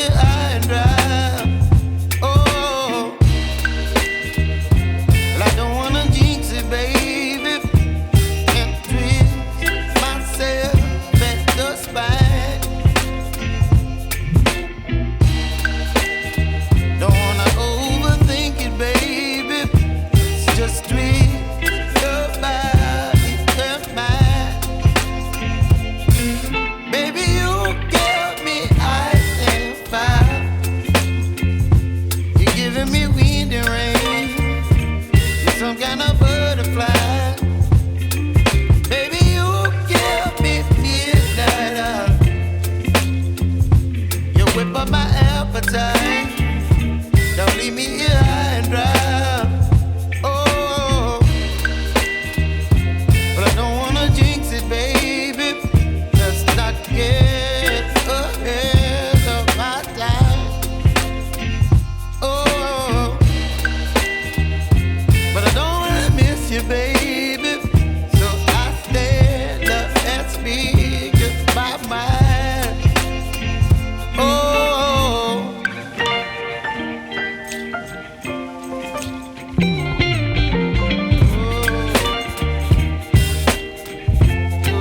high and dry. Oh, well, I don't wanna jinx it, baby, and twist myself at the spine. Don't wanna overthink it, baby. It's just twist your body and mine. Baby, you give me ice and fire. You're giving me wind and rain. You're some kind of butterfly. Baby, you give me midnight. You whip up my appetite.